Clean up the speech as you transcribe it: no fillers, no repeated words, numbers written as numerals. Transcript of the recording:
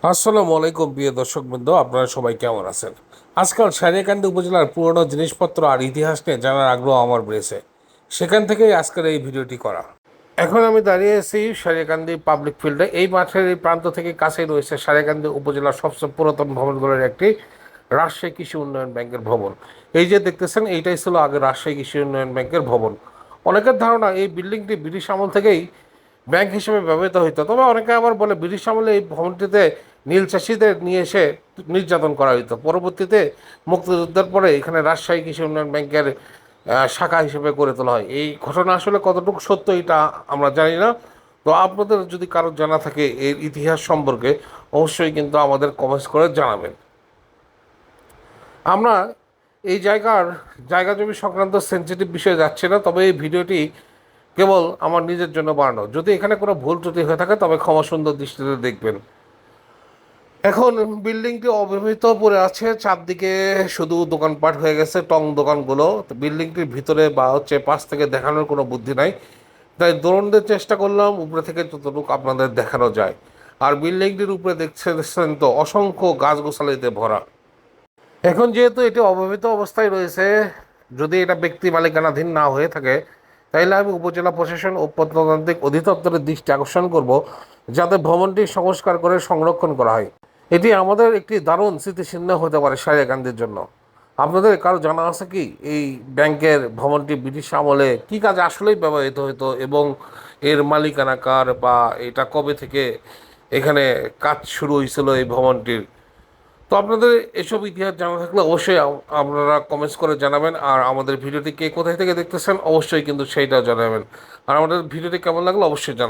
আসসালামু আলাইকুম প্রিয় দর্শকবৃন্দ, আপনারা সবাই কেমন আছেন? আজকাল সারিয়াকান্দি উপজেলার পুরনো জিনিসপত্র আর ইতিহাস নিয়ে জানার আগ্রহ আমার বেড়েছে। সেখান থেকেই আজকের এই ভিডিওটি করা। এখন আমি দাঁড়িয়ে আছি সারিয়াকান্দি পাবলিক ফিল্ডে। এই মাঠের এই প্রান্ত থেকে কাছেই রয়েছে সারিয়াকান্দি উপজেলার সবচেয়ে পুরাতন ভবনগুলোর একটি, রাজশাহী কৃষি উন্নয়ন ব্যাংকের ভবন। এই যে দেখতেছেন, এইটাই ছিল আগে রাজশাহী কৃষি উন্নয়ন ব্যাংকের ভবন। অনেকের ধারণা এই বিল্ডিংটি ব্রিটিশ আমল থেকেই ব্যাংক হিসেবে ব্যবহৃত হইতো, তবে অনেকে আবার বলে ব্রিটিশ আমলে এই ভবনটিতে নীল চাষিদের নিয়ে এসে নির্যাতন করা হইতো। পরবর্তীতে মুক্তিযুদ্ধের পরে এখানে রাজশাহী কৃষি উন্নয়ন ব্যাংকের শাখা হিসেবে গড়ে তোলা হয়। এই ঘটনা আসলে কতটুকু সত্য এটা আমরা জানি না। তো আপনাদের যদি কারো জানা থাকে এর ইতিহাস সম্পর্কে, অবশ্যই কিন্তু আমাদের কমেন্টস করে জানাবেন। আমরা এই জায়গা জমি সংক্রান্ত সেনসিটিভ বিষয়ে যাচ্ছি না, তবে এই ভিডিওটি কেবল আমার নিজের জন্য বানানো। যদি এখানে কোনো ভুল ত্রুটি হয়ে থাকে তবে ক্ষমা সুন্দর দৃষ্টিতে দেখবেন। এখন বিল্ডিংটি অব্যবহৃত পড়ে আছে, চারদিকে শুধু দোকানপাট হয়ে গেছে, টং দোকানগুলো। তো বিল্ডিংটির ভিতরে বা পাশ থেকে দেখানোর কোনো বুদ্ধি নাই, তাই দ্রোণদের চেষ্টা করলাম উপরে থেকে যতটুকু আপনাদের দেখানো যায়। আর বিল্ডিংটির উপরে দেখছেন তো অসংখ্য গাছগোছালিতে ভরা। এখন যেহেতু এটি অব্যবহৃত অবস্থায় রয়েছে, যদি এটা ব্যক্তি মালিকানাধীন না হয়ে থাকে, তাইলে আমি উপজেলা প্রশাসন ও প্রত্নতান্ত্রিক অধিদপ্তরের দৃষ্টি আকর্ষণ করব, যাতে ভবনটি সংস্কার করে সংরক্ষণ করা হয়। এটি আমাদের একটি দারুণ স্মৃতিচিহ্ন হতে পারে সারিয়াকান্দির জন্য। আপনাদের কারো জানা আছে কি এই ব্যাংকের ভবনটি ব্রিটিশ আমলে কী কাজে আসলেই ব্যবহৃত হতো, এবং এর মালিকানা কার, বা এটা কবে থেকে এখানে কাজ শুরু হয়েছিল এই ভবনটির? তো আপনাদের এসব ইতিহাস জানা থাকলে অবশ্যই আপনারা কমেন্টস করে জানাবেন। আর আমাদের ভিডিওটি কে কোথায় থেকে দেখতেছেন অবশ্যই কিন্তু সেইটাও জানাবেন। আর আমাদের ভিডিওটি কেমন লাগলো অবশ্যই জানাবেন।